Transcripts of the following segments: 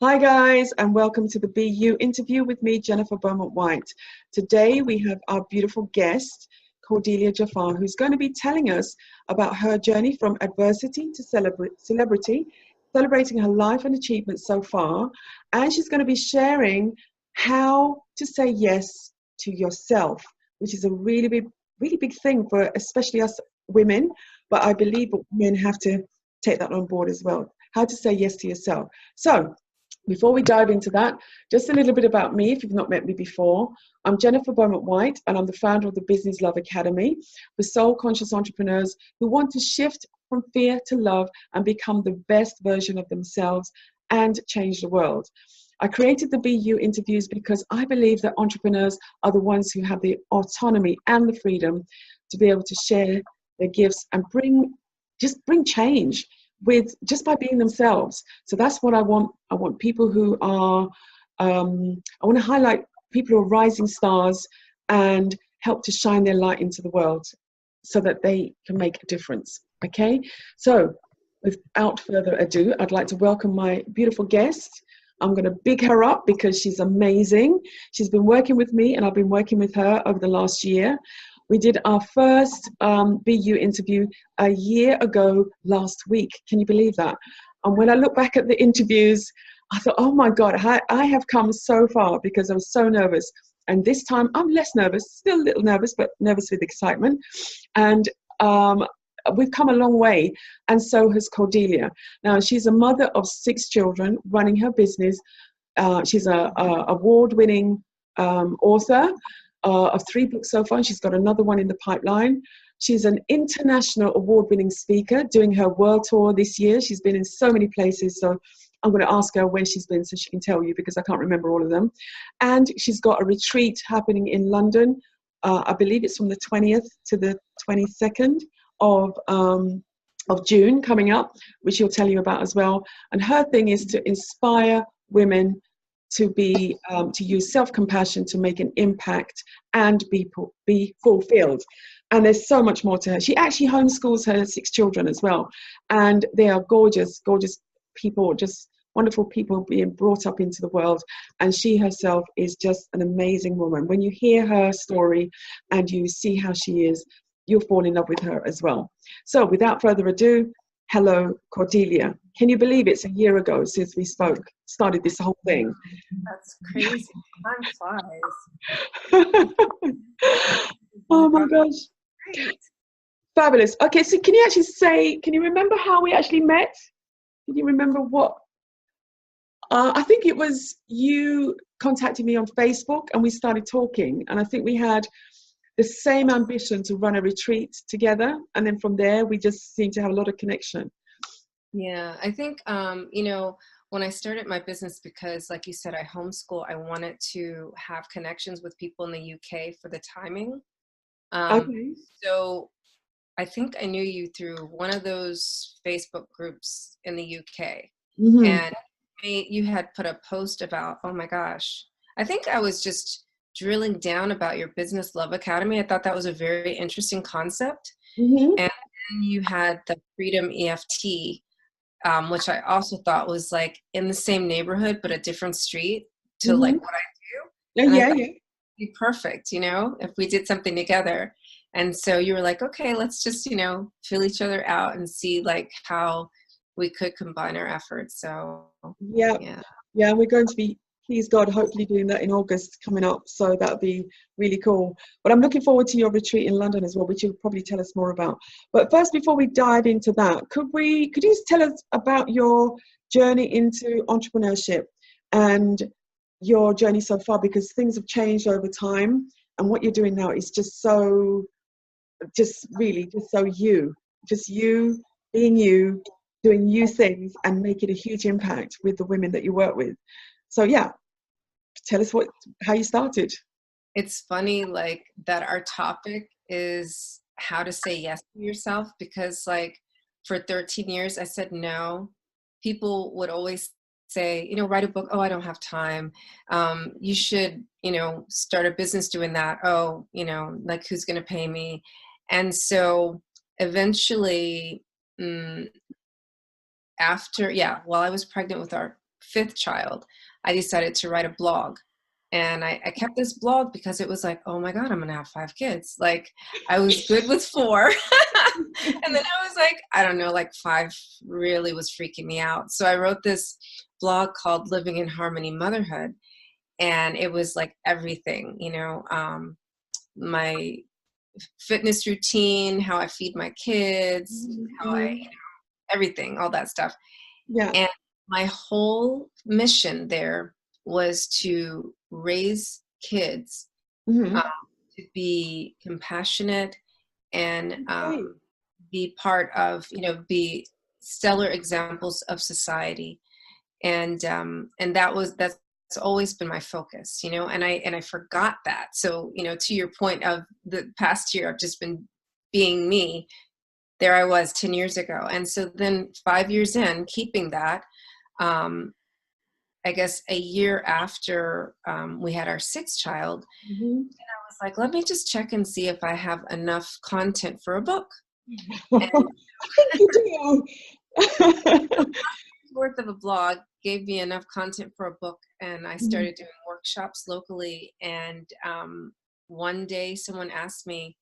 Hi guys, and welcome to the BU interview with me, Jennifer Beaumont-Whyte. Today we have our beautiful guest, Cordelia Gaffar, who's going to be telling us about her journey from adversity to celebrity, celebrating her life and achievements so far, and she's going to be sharing how to say yes to yourself, which is a really big thing for especially us women, but I believe men have to take that on board as well. How to say yes to yourself. So, before we dive into that, just a little bit about me if you've not met me before. I'm Jennifer Beaumont-Whyte, and I'm the founder of the Business Love Academy for soul-conscious entrepreneurs who want to shift from fear to love and become the best version of themselves and change the world. I created the BU interviews because I believe that entrepreneurs are the ones who have the autonomy and the freedom to be able to share their gifts and bring change with just by being themselves. So that's what I want. I want people who are, I want to highlight people who are rising stars and help to shine their light into the world so that they can make a difference. Okay, so without further ado, I'd like to welcome my beautiful guest. I'm going to big her up because she's amazing. She's been working with me and I've been working with her over the last year. We did our first BU interview a year ago last week. Can you believe that? And when I look back at the interviews, I thought, oh my God, I have come so far because I was so nervous. And this time I'm less nervous, still a little nervous, but nervous with excitement. And we've come a long way. And so has Cordelia. Now, she's a mother of 6 children running her business. She's an award-winning author. Of 3 books so far. She's got another one in the pipeline. She's an international award-winning speaker doing her world tour this year. She's been in so many places, so I'm going to ask her where she's been so she can tell you because I can't remember all of them. And she's got a retreat happening in London. I believe it's from the 20th to the 22nd of June coming up, which she'll tell you about as well. And her thing is to inspire women to use self-compassion to make an impact and be fulfilled. And there's so much more to her. She actually homeschools her 6 children as well, and they are gorgeous people, just wonderful people being brought up into the world. And she herself is just an amazing woman. When you hear her story and you see how she is, you'll fall in love with her as well. So without further ado, hello, Cordelia. Can you believe it's a year ago since we started this whole thing? That's crazy. Time flies. Oh my gosh. Great. Fabulous. Okay, so can you remember how we actually met? Can you remember what? I think it was you contacted me on Facebook and we started talking. And I think we had the same ambition to run a retreat together. And then from there, we just seemed to have a lot of connection. Yeah, I think, when I started my business, because like you said, I homeschool, I wanted to have connections with people in the UK for the timing. Okay. So I think I knew you through one of those Facebook groups in the UK. Mm-hmm. And you had put a post about, oh my gosh, I think I was just drilling down about your Business Love Academy. I thought that was a very interesting concept. Mm-hmm. And then you had the Freedom EFT, which I also thought was like in the same neighborhood, but a different street to Mm-hmm. like what I do. Yeah, and yeah, I thought yeah. it'd be perfect, if we did something together. And so you were like, okay, let's just, fill each other out and see like how we could combine our efforts. So Yeah. Yeah, we're going to be, please God, hopefully doing that in August coming up. So that'll be really cool. But I'm looking forward to your retreat in London as well, which you'll probably tell us more about. But first, before we dive into that, could you just tell us about your journey into entrepreneurship and your journey so far? Because things have changed over time, and what you're doing now is just so you, being you, doing you things and making a huge impact with the women that you work with. So yeah, tell us how you started. It's funny like that our topic is how to say yes to yourself, because like for 13 years I said no. People would always say, write a book. Oh, I don't have time. You should, start a business doing that. Oh, like who's going to pay me? And so eventually while I was pregnant with our fifth child, I decided to write a blog. And I kept this blog because it was like, oh my God, I'm going to have 5 kids. Like, I was good with 4. And then I was like, I don't know, like 5 really was freaking me out. So I wrote this blog called Living in Harmony Motherhood. And it was like everything, you know, my fitness routine, how I feed my kids, how I, you know, everything, all that stuff. Yeah. And my whole mission there was to raise kids to be compassionate and be part of, you know, be stellar examples of society. And that's always been my focus, you know, and I forgot that. So, you know, to your point of the past year, I've just been being me. There I was 10 years ago. And so then 5 years in, keeping that, I guess a year after we had our 6th child, and I was like, let me just check and see if I have enough content for a book. I think you do. Worth of a blog gave me enough content for a book, and I started doing workshops locally. And one day someone asked me,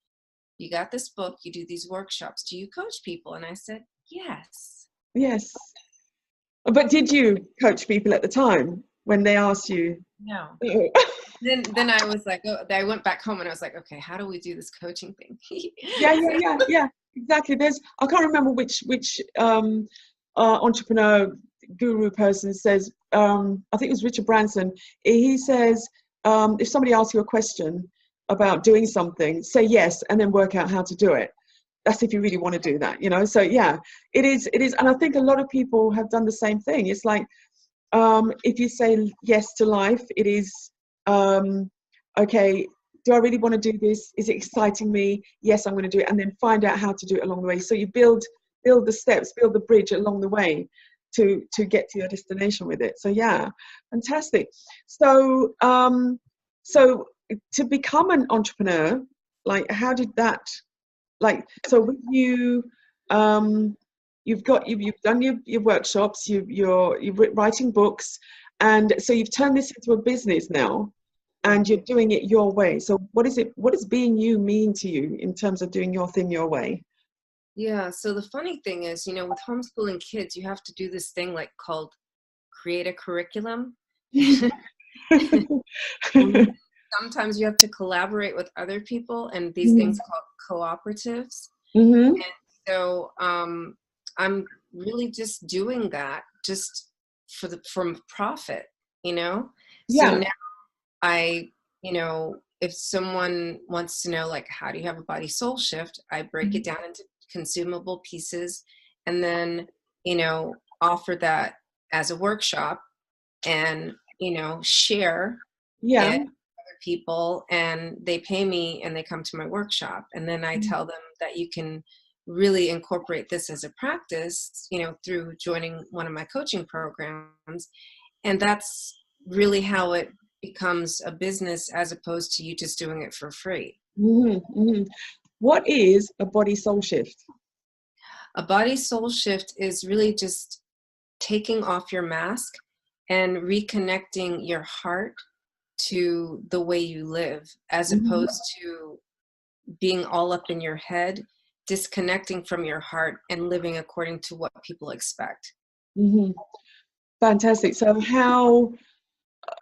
you got this book, you do these workshops, do you coach people? And I said, yes. Yes. But did you coach people at the time when they asked you? No. Oh. Then I was like, oh, I went back home and I was like, okay, how do we do this coaching thing? Yeah, exactly. I can't remember which entrepreneur guru person says, I think it was Richard Branson. He says, if somebody asks you a question about doing something, say yes and then work out how to do it. That's if you really want to do that, you know. So yeah, it is, and I think a lot of people have done the same thing. It's like, if you say yes to life, it is, okay, do I really want to do this? Is it exciting me? Yes, I'm going to do it. And then find out how to do it along the way. So you build the steps, build the bridge along the way to get to your destination with it. So yeah, fantastic. So, so to become an entrepreneur, like, how did that, like, so with you, you've done your workshops, you're writing books, and so you've turned this into a business now, and you're doing it your way. So what does being you mean to you in terms of doing your thing your way? Yeah. So the funny thing is, you know, with homeschooling kids, you have to do this thing like called create a curriculum. And sometimes you have to collaborate with other people, and these things called cooperatives. And so I'm really just doing that just from profit, you know? So now you know, if someone wants to know, like, how do you have a body soul shift, I break it down into consumable pieces and then, you know, offer that as a workshop and, you know, share it with other people, and they pay me and they come to my workshop. And then I tell them that you can really incorporate this as a practice, you know, through joining one of my coaching programs. And that's really how it becomes a business as opposed to you just doing it for free. What is a body soul shift? A body soul shift is really just taking off your mask and reconnecting your heart to the way you live, as opposed to being all up in your head, disconnecting from your heart and living according to what people expect. Fantastic. So how,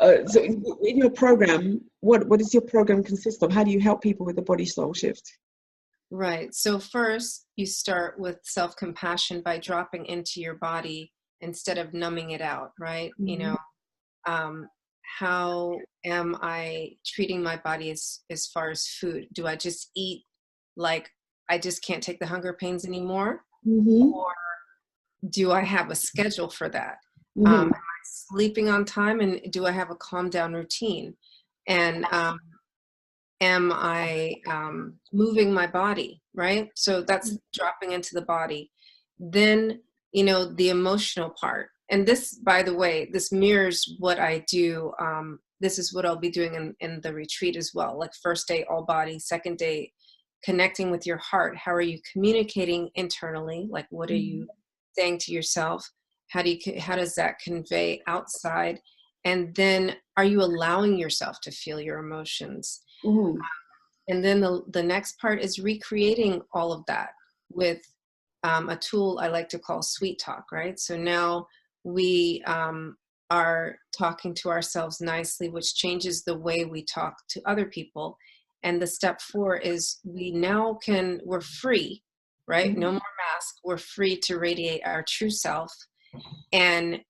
so in your program, what does your program consist of? How do you help people with the body soul shift? Right. So first you start with self-compassion by dropping into your body instead of numbing it out, right? You know, how am I treating my body as far as food? Do I just eat like I just can't take the hunger pains anymore? Or do I have a schedule for that? Am I sleeping on time, and do I have a calm down routine? And am I moving my body, right? So that's dropping into the body. Then, you know, the emotional part. And this, by the way, this mirrors what I do. This is what I'll be doing in the retreat as well. Like, first day, all body. Second day, connecting with your heart. How are you communicating internally? Like, what are you saying to yourself? How does that convey outside? And then are you allowing yourself to feel your emotions? Mm-hmm. And then the next part is recreating all of that with a tool I like to call sweet talk, right? So now we are talking to ourselves nicely, which changes the way we talk to other people. And the step 4 is we're free, right? Mm-hmm. No more mask. We're free to radiate our true self, and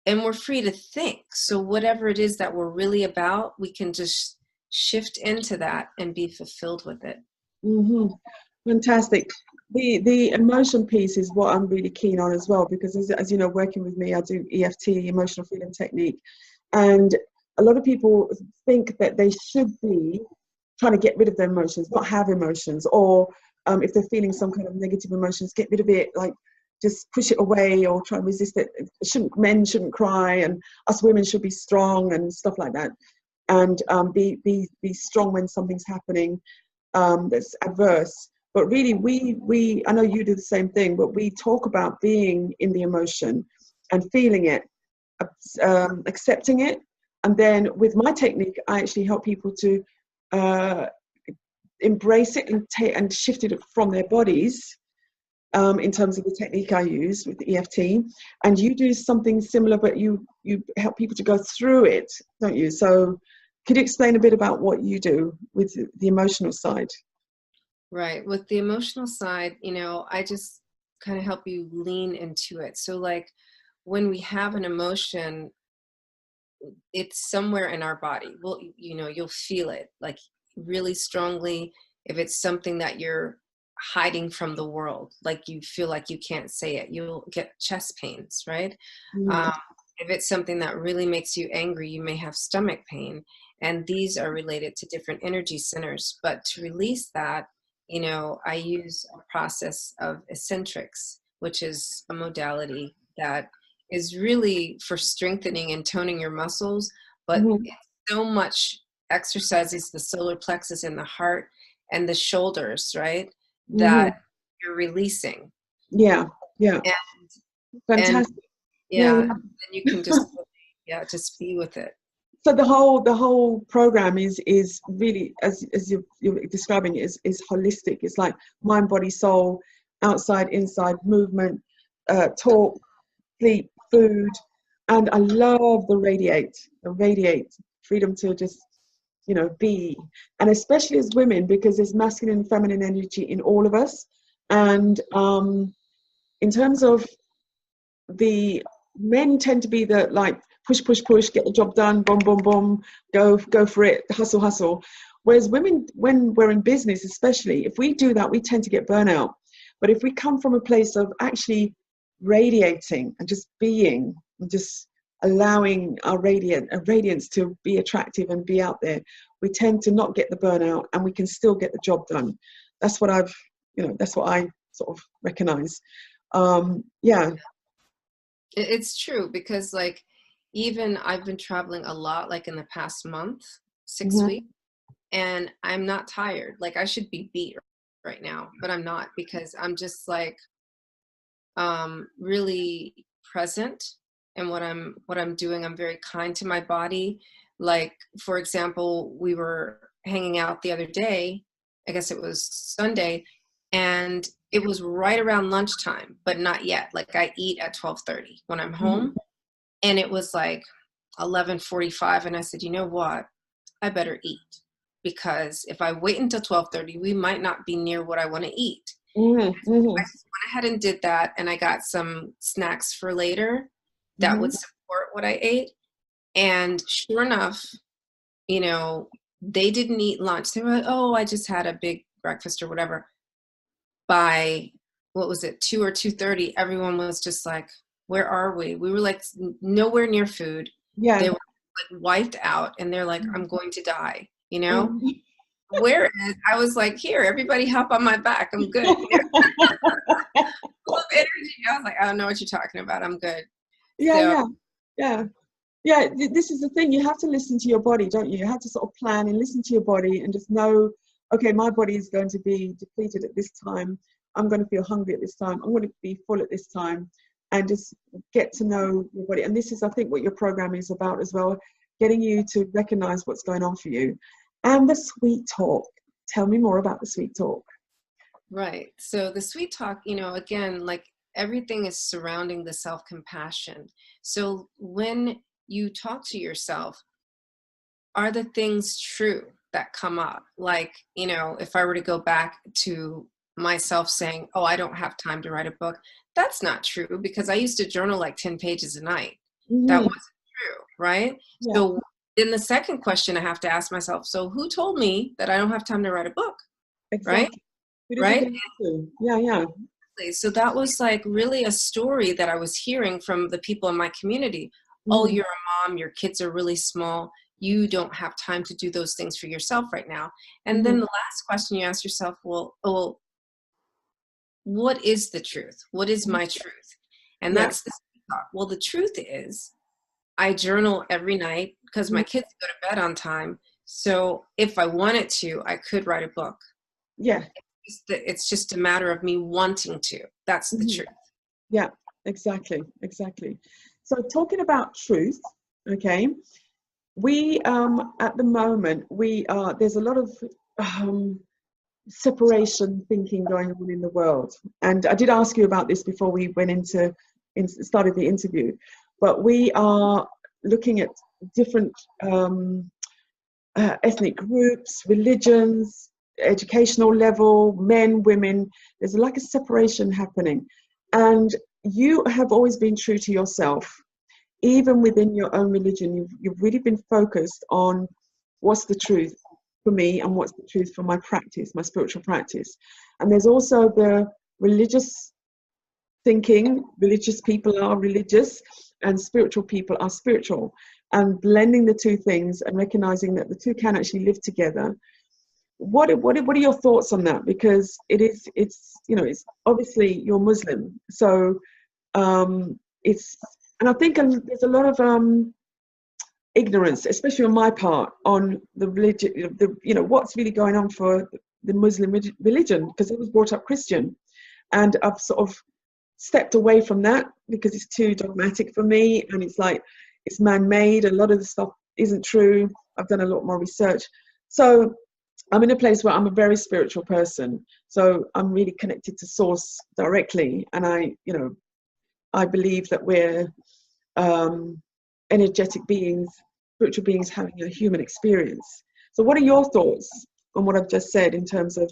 we're free to think. So whatever it is that we're really about, we can just shift into that and be fulfilled with it. Mm-hmm. Fantastic. The emotion piece is what I'm really keen on as well, because as you know, working with me, I do EFT, emotional freedom technique, and a lot of people think that they should be trying to get rid of their emotions, not have emotions, or if they're feeling some kind of negative emotions, get rid of it, like just push it away or try and resist it. Men shouldn't cry, and us women should be strong and stuff like that, and be strong when something's happening that's adverse. But really, we I know you do the same thing, but we talk about being in the emotion and feeling it, accepting it. And then with my technique, I actually help people to embrace it and shift it from their bodies, in terms of the technique I use with the EFT. And you do something similar, but you help people to go through it, don't you? So could you explain a bit about what you do with the emotional side? Right. With the emotional side, I just kind of help you lean into it. So like when we have an emotion, it's somewhere in our body. Well, you'll feel it like really strongly. If it's something that you're hiding from the world, like you feel like you can't say it, you'll get chest pains, right? Mm. If it's something that really makes you angry, you may have stomach pain. And these are related to different energy centers. But to release that, I use a process of eccentrics, which is a modality that is really for strengthening and toning your muscles, but Mm-hmm. it so much exercises the solar plexus and the heart and the shoulders, right? Mm-hmm. That you're releasing. Yeah, yeah, And and fantastic. Yeah, yeah, yeah. then you can just just be with it. So the whole program is really, as you're describing it, is holistic. It's like mind, body, soul, outside, inside, movement, talk, sleep, food, and I love the radiate freedom to just be, and especially as women, because there's masculine and feminine energy in all of us, and in terms of the men tend to be the like push, push, push, get the job done, boom, boom, boom, go for it, hustle, hustle. Whereas women, when we're in business, especially, if we do that, we tend to get burnout. But if we come from a place of actually radiating and just being, and just allowing our radiance to be attractive and be out there, we tend to not get the burnout, and we can still get the job done. That's what that's what I sort of recognize. Yeah. It's true because like even I've been traveling a lot, like in the past month, 6 weeks, and I'm not tired. Like I should be beat right now, but I'm not, because I'm just like really present in what I'm doing. I'm very kind to my body. Like for example, we were hanging out the other day, I guess it was Sunday, and it was right around lunchtime, but not yet. Like I eat at 12:30 when I'm Mhm. home, and it was like 11:45, and I said, you know what? I better eat, because if I wait until 12:30, we might not be near what I want to eat. Mhm. I Mhm. just went ahead and did that, and I got some snacks for later that would Mhm. support what I ate. And sure enough, they didn't eat lunch. They were like, oh, I just had a big breakfast or whatever. By what was it, 2 or 2:30, everyone was just like, where are we? We were like nowhere near food. Yeah. They were like wiped out, and they're like, I'm going to die, Mhm. Whereas I was like, here, everybody hop on my back. I'm good. Full of energy. I was like, I don't know what you're talking about. I'm good. Yeah, So yeah, yeah. Yeah, this is the thing. You have to listen to your body, don't you? You have to sort of plan and listen to your body and just know, okay, my body is going to be depleted at this time. I'm going to feel hungry at this time. I'm going to be full at this time. and just get to know your body. And this is, I think, what your program is about as well, getting you to recognize what's going on for you. And the sweet talk. Tell me more about the sweet talk. Right. So the sweet talk, you know, again, like everything is surrounding the self-compassion. So when you talk to yourself, are the things true that come up? Like, you know, if I were to go back to myself saying, oh, I don't have time to write a book, that's not true, because I used to journal like 10 pages a night. That wasn't true, right? Yeah. So then the second question I have to ask myself, so who told me that I don't have time to write a book? Exactly. Right? Yeah, yeah. So that was like really a story that I was hearing from the people in my community. Oh, you're a mom, your kids are really small, you don't have time to do those things for yourself right now. And then the last question you ask yourself, well, what is the truth? What is my truth? And that's the thought. Well, the truth is I journal every night because my kids go to bed on time. So if I wanted to, I could write a book. Yeah. It's just a matter of me wanting to. That's the truth. Yeah, exactly. So talking about truth, okay, we at the moment there's a lot of separation thinking going on in the world, and I did ask you about this before we went started the interview, but we are looking at different ethnic groups, religions, educational level, men, women. There's like a separation happening, and you have always been true to yourself. Even within your own religion, you've really been focused on what's the truth for me and what's the truth for my practice, my spiritual practice. And there's also the religious thinking. Religious people are religious and spiritual people are spiritual, and blending the two things and recognizing that the two can actually live together. What are your thoughts on that? Because it's obviously you're Muslim, so and I think there's a lot of ignorance, especially on my part, on the religion, what's really going on for the Muslim religion, because I was brought up Christian, and I've sort of stepped away from that because it's too dogmatic for me, and it's like it's man-made. A lot of the stuff isn't true. I've done a lot more research, so I'm in a place where I'm a very spiritual person. So I'm really connected to source directly, and I believe that we're energetic beings, spiritual beings having a human experience. So what are your thoughts on what I've just said in terms of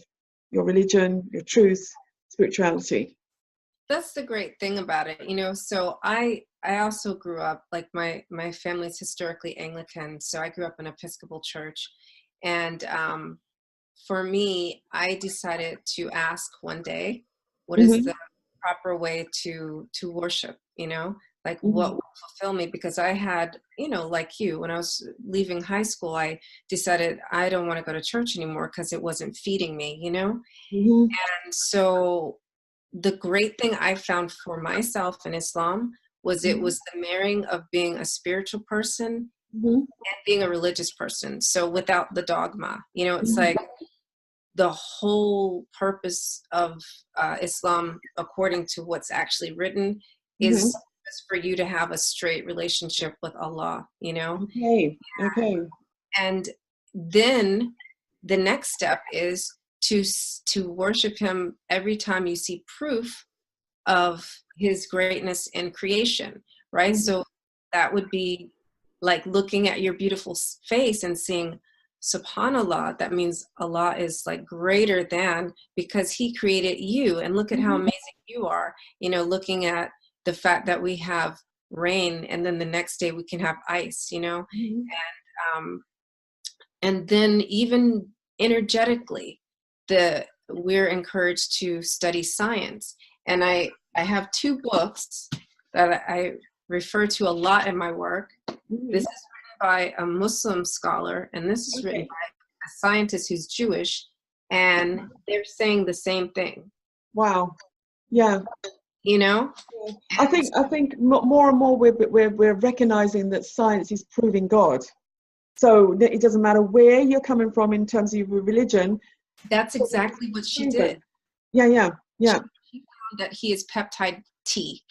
your religion, your truth, spirituality? That's the great thing about it, so I also grew up, like my family's historically Anglican, so I grew up in an Episcopal church. And for me, I decided to ask one day, what is the proper way to worship, like what will fulfill me? Because I had, like you, when I was leaving high school, I decided I don't want to go to church anymore because it wasn't feeding me, And so the great thing I found for myself in Islam was it was the marrying of being a spiritual person and being a religious person. So without the dogma, it's like the whole purpose of Islam, according to what's actually written, is for you to have a straight relationship with Allah, Okay. And then the next step is to worship him every time you see proof of his greatness in creation, right? So that would be like looking at your beautiful face and seeing subhanallah. That means Allah is like greater than, because he created you, and look at how amazing you are, looking at the fact that we have rain and then the next day we can have ice, and then even energetically, we're encouraged to study science. And I have two books that I refer to a lot in my work. This is written by a Muslim scholar, and this is written by a scientist who's Jewish, and they're saying the same thing. Wow. Yeah. I think more and more we're recognizing that science is proving God. So it doesn't matter where you're coming from in terms of your religion. That's exactly what she did. Yeah. She found that he is peptide T.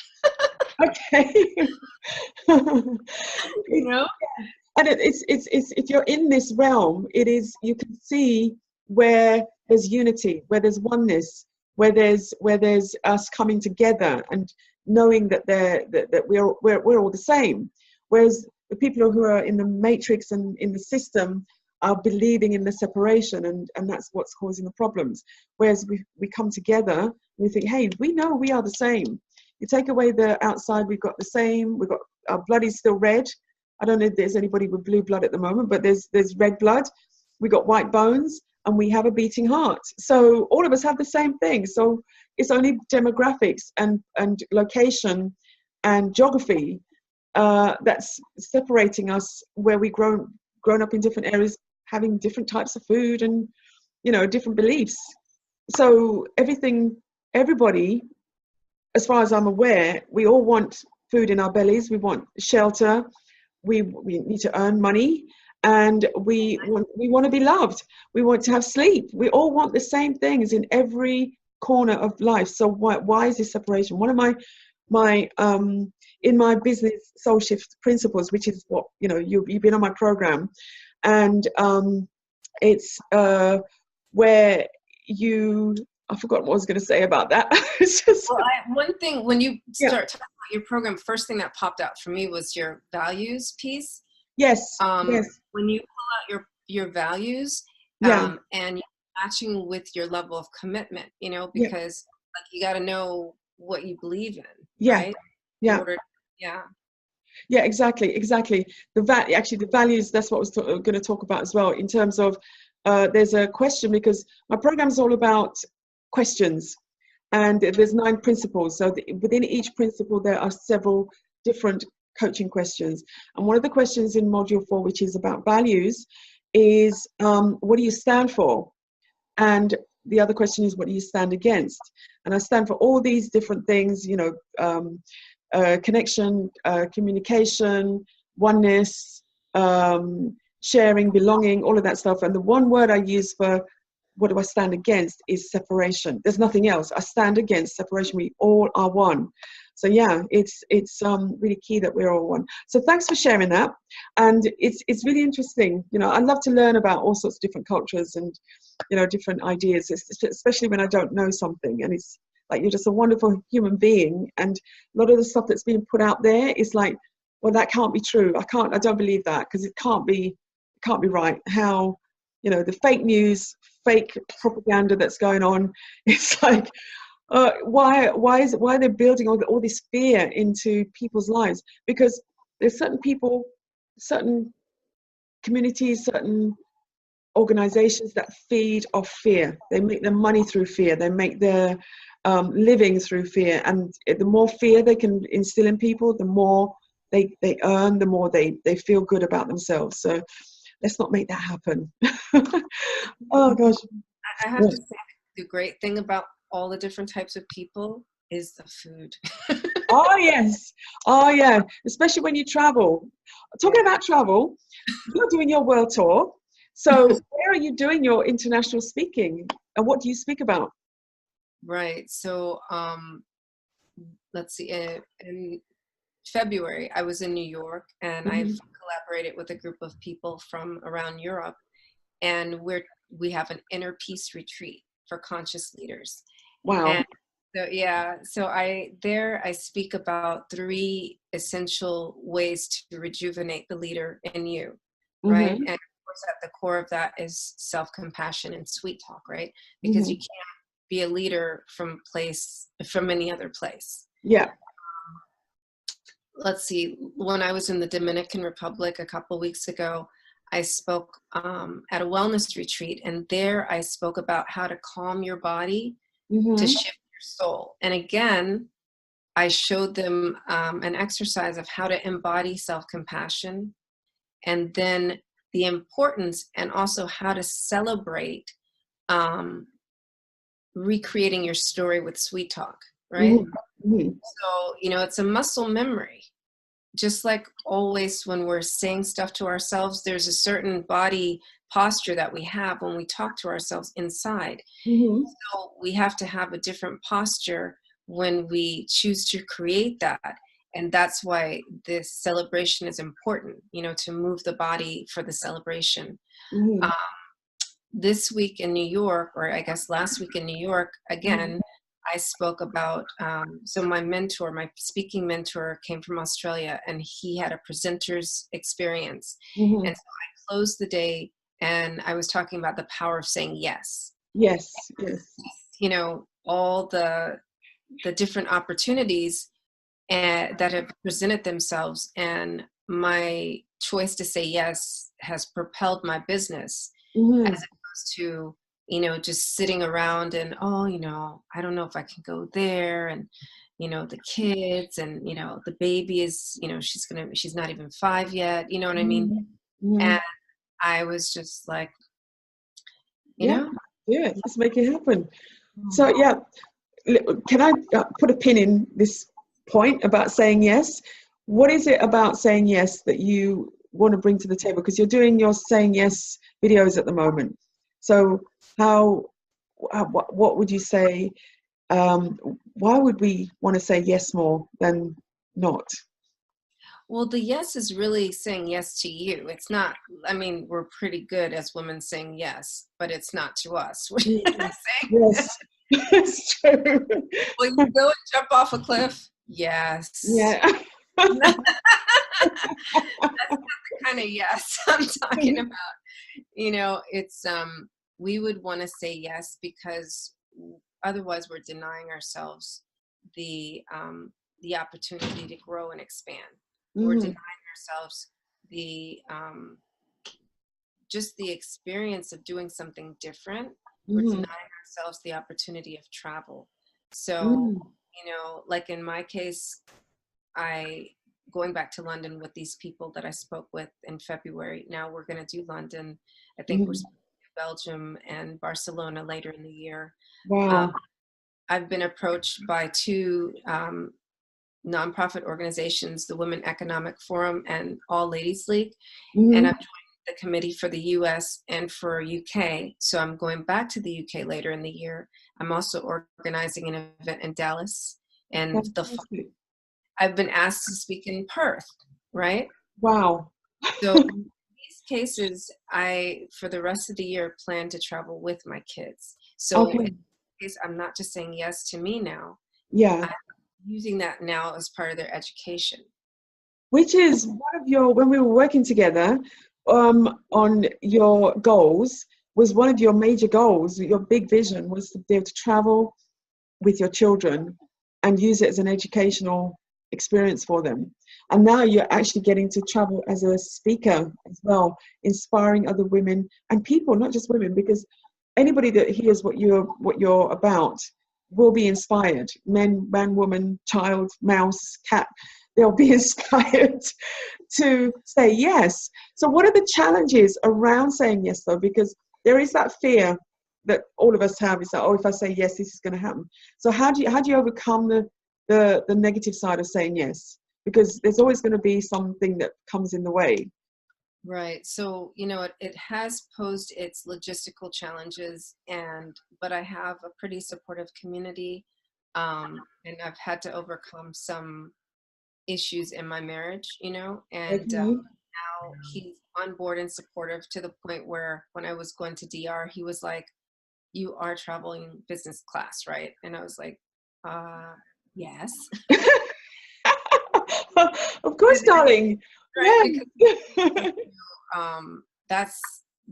Okay. You know? And it's if you're in this realm, it is, you can see where there's unity, where there's oneness, where there's us coming together and knowing that we're all the same. Whereas the people who are in the matrix and in the system are believing in the separation, and that's what's causing the problems. Whereas we come together and we think, hey, we know we are the same. You take away the outside, we've got the same. We've got, our blood is still red. I don't know if there's anybody with blue blood at the moment, but there's red blood. We got white bones, and we have a beating heart. So all of us have the same thing. So it's only demographics and location and geography that's separating us, where we grown up in different areas, having different types of food and, you know, different beliefs. So everybody, as far as I'm aware, we all want food in our bellies. We want shelter. We need to earn money, and we want to be loved. We want to have sleep. We all want the same things in every corner of life. So why is this separation? One of my in my business soul shift principles, which is what, you know, you've been on my program, and it's where you, I forgot what I was going to say about that. It's just, well, one thing, when you start talking about your program, first thing that popped out for me was your values piece. Yes. Yes. When you pull out your values, Yeah. and you're matching with your level of commitment, you know, because like you got to know what you believe in, right? Yeah. Yeah, exactly. The values, that's what I was going to talk about as well, in terms of there's a question, because my program is all about questions, and there's 9 principles. So within each principle, there are several different coaching questions. And one of the questions in module 4, which is about values, is what do you stand for? And the other question is, what do you stand against? And I stand for all these different things, you know, connection, communication, oneness, sharing, belonging, all of that stuff. And the one word I use for what do I stand against is separation. There's nothing else. I stand against separation. We all are one. So yeah, it's really key that we're all one. So thanks for sharing that. And it's really interesting. You know, I love to learn about all sorts of different cultures and, you know, different ideas, especially when I don't know something. And it's like, you're just a wonderful human being. And a lot of the stuff that's being put out there is like, well, that can't be true. I don't believe that, because it can't be right. How, you know, the fake news, fake propaganda that's going on, it's like, why they're building all this fear into people's lives? Because there's certain people, certain communities, certain organizations that feed off fear. They make their money through fear. They make their living through fear. And the more fear they can instill in people, the more they earn, the more they feel good about themselves. So let's not make that happen. Oh gosh. I have to say, the great thing about all the different types of people is the food. Oh yes. Oh yeah. Especially when you travel. Talking about travel, you're doing your world tour. So where are you doing your international speaking, and what do you speak about? Right. So let's see. In February, I was in New York, and I've collaborated with a group of people from around Europe, and we have an inner peace retreat for conscious leaders. Wow. And so so I speak about 3 essential ways to rejuvenate the leader in you, right? And of course, at the core of that is self-compassion and sweet talk, right? Because you can't be a leader from any other place. Yeah. Let's see, when I was in the Dominican Republic a couple weeks ago, I spoke at a wellness retreat, and there I spoke about how to calm your body to shift your soul. And again, I showed them an exercise of how to embody self-compassion, and then the importance, and also how to celebrate recreating your story with sweet talk, right? So, you know, it's a muscle memory. Just like always when we're saying stuff to ourselves, there's a certain body posture that we have when we talk to ourselves inside. So we have to have a different posture when we choose to create that. and that's why this celebration is important, to move the body for the celebration. Mm-hmm. This week in New York, or I guess last week in New York, again, I spoke about, so my speaking mentor came from Australia, and he had a presenter's experience. Mm-hmm. And so I closed the day and I was talking about the power of saying yes. Yes. All the different opportunities that have presented themselves, and my choice to say yes has propelled my business, Mm-hmm. as opposed to just sitting around and I don't know if I can go there, and the kids, and the baby is she's not even 5 yet, you know what I mean? Mm-hmm. And I was just like, Yeah, let's make it happen. So can I put a pin in this point about saying yes? What is it about saying yes that you want to bring to the table? Because you're doing your saying yes videos at the moment. So what would you say? Why would we want to say yes more than not? Well, the yes is really saying yes to you. It's not, we're pretty good as women saying yes, but it's not to us. What are you saying? Yes, it's true. Will you go and jump off a cliff? Yes. Yeah. That's not the kind of yes I'm talking about. It's we would want to say yes because otherwise we're denying ourselves the opportunity to grow and expand. We're denying ourselves the just the experience of doing something different. We're denying ourselves the opportunity of travel. So, like in my case, going back to London with these people that I spoke with in February. Now we're going to do London. I think we're speaking to Belgium and Barcelona later in the year. Wow. I've been approached by two nonprofit organizations, the Women Economic Forum and All Ladies League. And I've joined the committee for the US and for UK. So I'm going back to the UK later in the year. I'm also organizing an event in Dallas. And I've been asked to speak in Perth, right? Wow. So in these cases, I, for the rest of the year, plan to travel with my kids. So in this case, I'm not just saying yes to me now. Yeah. I'm using that now as part of their education. Which is one of your, when we were working together on your goals, was one of your major goals, your big vision was to be able to travel with your children and use it as an educational experience for them. And now you're actually getting to travel as a speaker as well, inspiring other women and people, not just women, because anybody that hears what you're about will be inspired. Man, woman, child, mouse, cat, they'll be inspired to say yes. So what are the challenges around saying yes though? Because there is that fear that all of us have, is that, oh, if I say yes, this is going to happen. So how do you overcome the negative side of saying yes? Because there's always going to be something that comes in the way. Right. So, it has posed its logistical challenges, but I have a pretty supportive community, and I've had to overcome some issues in my marriage, and now he's on board and supportive to the point where when I was going to DR, he was like, "You are traveling business class, right?" And I was like, yes. Of course, darling. Right? Yeah. Because, that's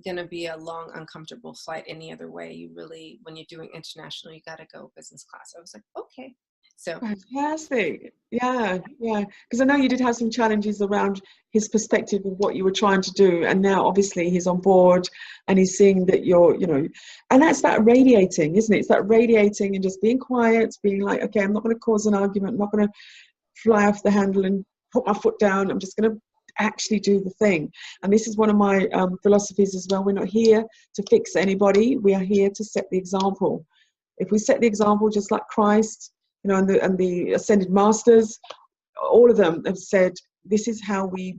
going to be a long, uncomfortable flight any other way. When you're doing international, you got to go business class. I was like, okay. So fantastic. Yeah. Because I know you did have some challenges around his perspective of what you were trying to do. And now obviously he's on board and he's seeing that you're, and that's that radiating, isn't it? It's that radiating and just being quiet, being like, okay, I'm not going to cause an argument. I'm not going to fly off the handle and put my foot down. I'm just going to actually do the thing. And this is one of my philosophies as well. We're not here to fix anybody. We are here to set the example. If we set the example, just like Christ, and the ascended masters, all of them have said, this is how we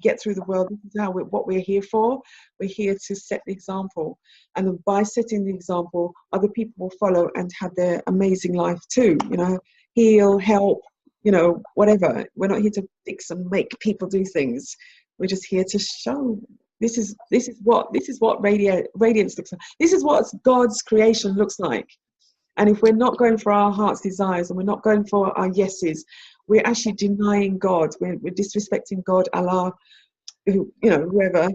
get through the world. This is what we're here for. We're here to set the example. And then by setting the example, other people will follow and have their amazing life too. Heal, help, you know, whatever. We're not here to fix and make people do things. We're just here to show this is what radiance looks like. This is what God's creation looks like. And if we're not going for our heart's desires and we're not going for our yeses, we're actually denying God. We're disrespecting God, Allah, you know, whoever,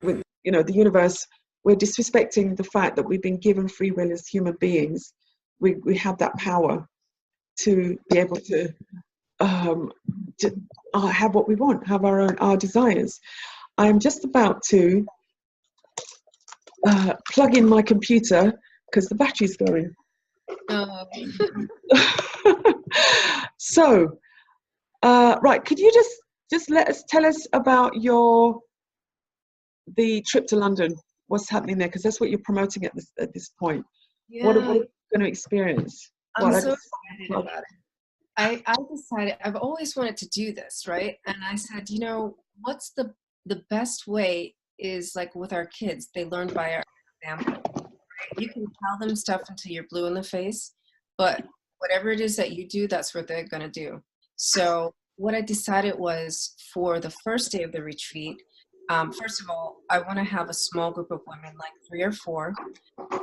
with, you know, the universe. We're disrespecting the fact that we've been given free will as human beings. We have that power to be able to have what we want, have our desires. I'm just about to plug in my computer because the battery's going. Oh. So, right, could you just tell us about the trip to London? What's happening there? Because that's what you're promoting at this point. Yeah. What are you going to experience? I'm so excited about it. I decided, I've always wanted to do this, right? And I said, you know, what's the best way is like with our kids, they learn by our example. Right? You can tell them stuff until you're blue in the face, but whatever it is that you do, that's what they're going to do. So what I decided was for the first day of the retreat, first of all, I want to have a small group of women, like 3 or 4,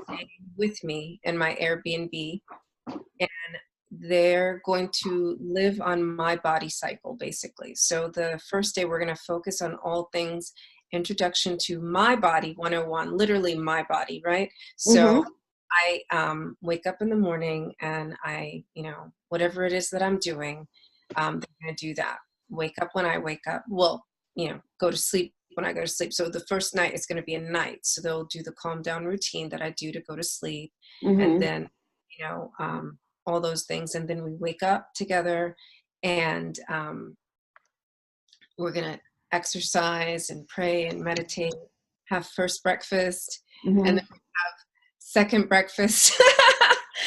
staying with me in my Airbnb, and they're going to live on my body cycle, basically. So the first day we're going to focus on all things introduction to my body 101, literally my body, right? So I wake up in the morning and I, you know, whatever it is that I'm doing, they're going to do that. Wake up when I wake up. Well, you know, go to sleep when I go to sleep. So the first night is going to be a night. So they'll do the calm down routine that I do to go to sleep. And then, you know, all those things. And then we wake up together and we're going to exercise and pray and meditate, have first breakfast, and then we have second breakfast.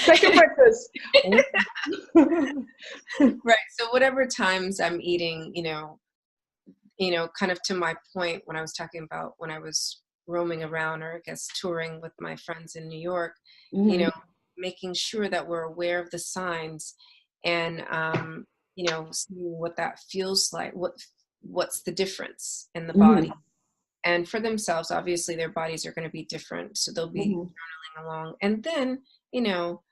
Second breakfast. Right. So whatever times I'm eating, you know, kind of to my point when I was talking about when I was roaming around, or I guess touring with my friends in New York, you know, making sure that we're aware of the signs and, you know, seeing what that feels like, what's the difference in the body. And for themselves, obviously their bodies are going to be different. So they'll be journaling along. And then, you know,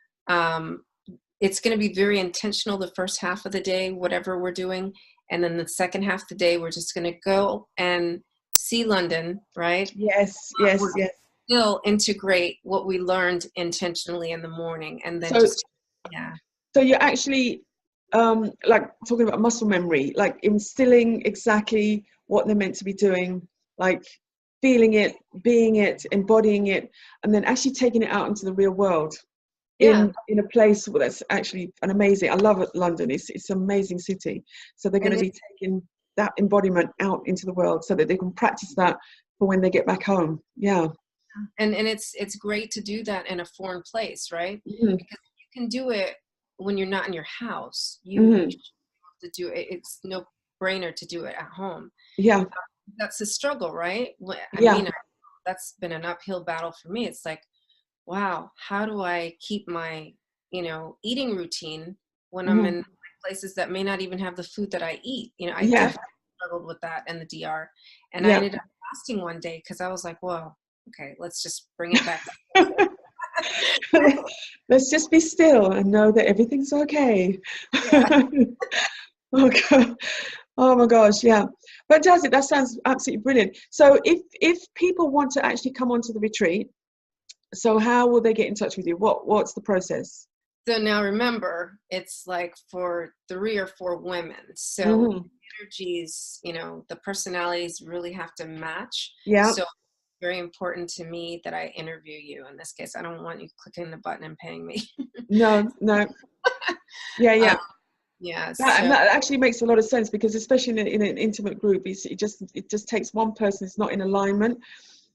it's going to be very intentional the first half of the day, whatever we're doing. And then the second half of the day, we're just going to go and see London, right? Yes, yes, yes. Still integrate what we learned intentionally in the morning. And then So you're actually like talking about muscle memory, like instilling exactly what they're meant to be doing, like feeling it, being it, embodying it, and then actually taking it out into the real world. In a place that's actually an amazing, I love it, London. It's an amazing city. So they're going to be taking that embodiment out into the world so that they can practice that for when they get back home. Yeah. And it's great to do that in a foreign place, right? Because you can do it when you're not in your house. You have to do it. It's no brainer to do it at home. Yeah. That's the struggle, right? I mean, that's been an uphill battle for me. It's like, wow, how do I keep my, you know, eating routine when I'm in places that may not even have the food that I eat? You know, I definitely struggled with that in the DR. And I ended up fasting one day because I was like, well, okay, let's just bring it back. Let's just be still and know that everything's okay. Okay. Oh my gosh, yeah. Fantastic. That sounds absolutely brilliant. So if people want to actually come onto the retreat, so how will they get in touch with you? What's the process? So now remember, it's like for 3 or 4 women. So energies, you know, the personalities really have to match. Yeah. So it's very important to me that I interview you. In this case, I don't want you clicking the button and paying me. No. Yeah. Yeah. That actually makes a lot of sense, because especially in an intimate group, it just takes one person who's not in alignment,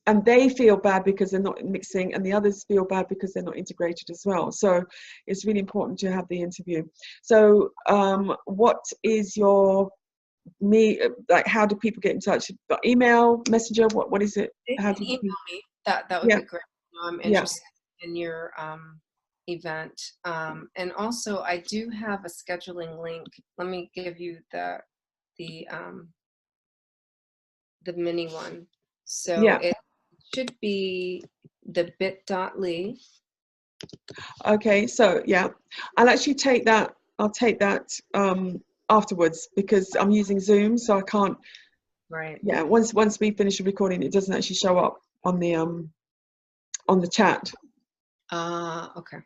and they feel bad because they're not mixing, and the others feel bad because they're not integrated as well. So it's really important to have the interview. So what is like, how do people get in touch? Email, messenger, what is it? They can email me. That would be great. I'm interested in your event. And also I do have a scheduling link. Let me give you the mini one. So Yeah. it should be the bit.ly. Okay. So yeah, I'll actually take that. I'll take that afterwards because I'm using Zoom, so I can't. Right. Yeah. Once we finish the recording, it doesn't actually show up on the chat. Okay.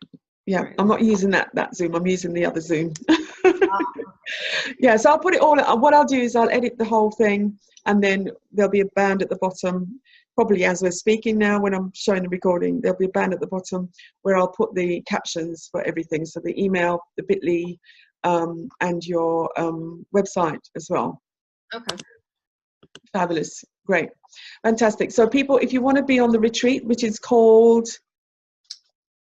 Yeah, Right. I'm not using that Zoom. I'm using the other Zoom. Yeah, so I'll put it all. What I'll do is I'll edit the whole thing, and then there'll be a band at the bottom. Probably as we're speaking now, when I'm showing the recording, there'll be a band at the bottom where I'll put the captions for everything. So the email, the bit.ly, and your website as well. Okay. Fabulous, great, fantastic. So people, if you want to be on the retreat, which is called.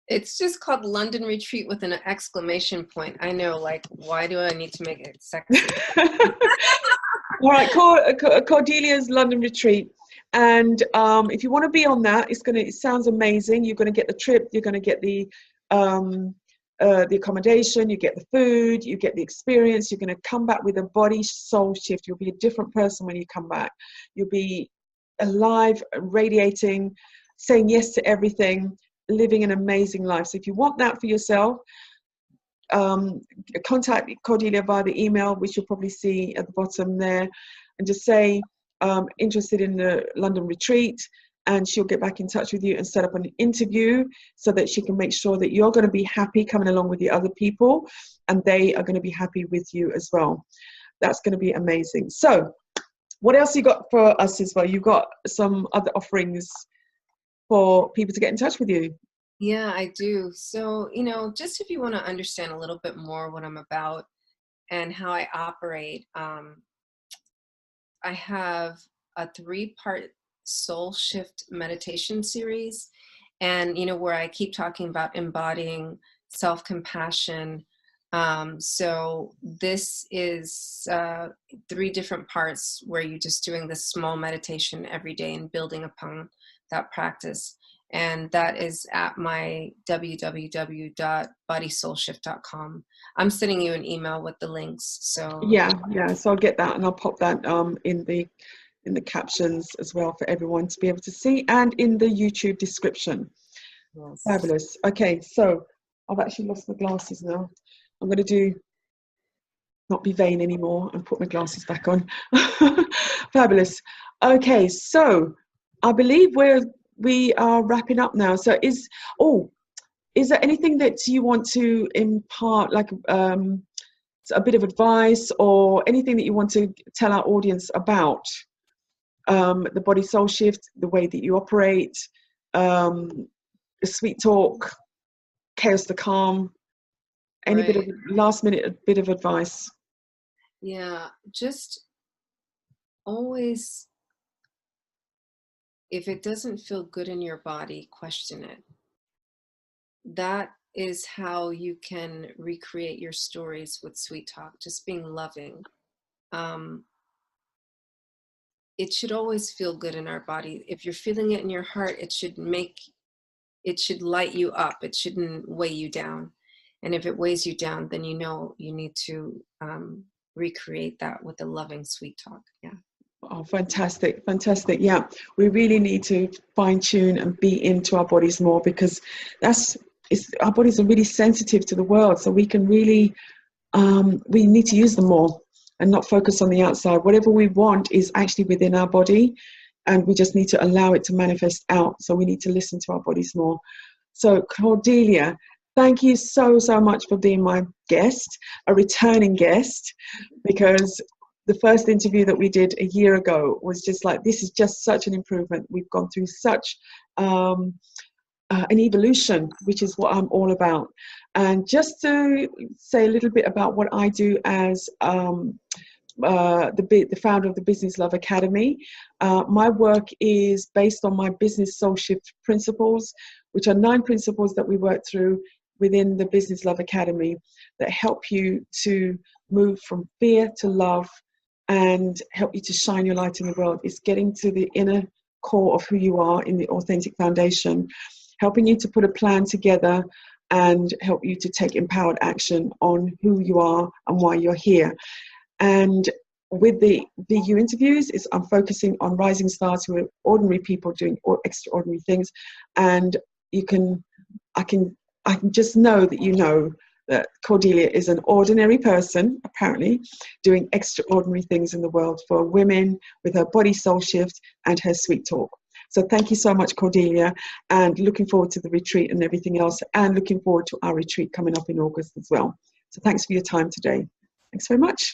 It's just called London Retreat with an exclamation point. I know, like, why do I need to make it sexy? All right, Cordelia's London Retreat. And if you want to be on that, it sounds amazing. You're going to get the trip, you're going to get the accommodation, you get the food, you get the experience. You're going to come back with a body soul shift. You'll be a different person when you come back. You'll be alive, radiating, saying yes to everything, living an amazing life. So if you want that for yourself, contact Cordelia via the email, which you'll probably see at the bottom there, and just say interested in the London retreat, and she'll get back in touch with you and set up an interview so that she can make sure that you're going to be happy coming along with the other people, and they are going to be happy with you as well. That's going to be amazing. So what else you got for us as well? You've got some other offerings for people to get in touch with you. Yeah, I do. So, just if you want to understand a little bit more what I'm about and how I operate, I have a 3-part soul shift meditation series, and, where I keep talking about embodying self-compassion. So this is 3 different parts where you're just doing this small meditation every day and building upon that practice. And that is at my www.bodysoulshift.com. I'm sending you an email with the links. So Yeah. So I'll get that and I'll pop that in the captions as well for everyone to be able to see, and in the YouTube description. yes. Fabulous. Okay, so I've actually lost my glasses now. I'm going to not be vain anymore and put my glasses back on. Fabulous. Okay, so I believe we are wrapping up now. So is there anything that you want to impart, like a bit of advice or anything that you want to tell our audience about the body soul shift, the way that you operate, the sweet talk, chaos to calm, any Right. bit of last minute bit of advice? Yeah, just always, if it doesn't feel good in your body, question it. That is how you can recreate your stories with sweet talk, just being loving. It should always feel good in our body. If you're feeling it in your heart, it should light you up. It shouldn't weigh you down. And if it weighs you down, then you need to recreate that with a loving sweet talk. Yeah. Oh, fantastic. Yeah, we really need to fine tune and be into our bodies more, because our bodies are really sensitive to the world. So we can really, we need to use them more and not focus on the outside. Whatever we want is actually within our body, and we just need to allow it to manifest out. So we need to listen to our bodies more. So Cordelia, thank you so much for being my guest, a returning guest, because the first interview that we did a year ago was just like, this is just such an improvement. We've gone through such an evolution, which is what I'm all about. And just to say a little bit about what I do as the founder of the Business Love Academy. My work is based on my business soul shift principles, which are 9 principles that we work through within the Business Love Academy that help you to move from fear to love and help you to shine your light in the world. It's getting to the inner core of who you are in the authentic foundation, helping you to put a plan together and help you to take empowered action on who you are and why you're here. And with the VU interviews, I'm focusing on rising stars who are ordinary people doing extraordinary things. And I can just know that you know that Cordelia is an ordinary person, apparently, doing extraordinary things in the world for women with her body soul shift and her sweet talk. So thank you so much, Cordelia, and looking forward to the retreat and everything else, and looking forward to our retreat coming up in August as well. So thanks for your time today. Thanks very much.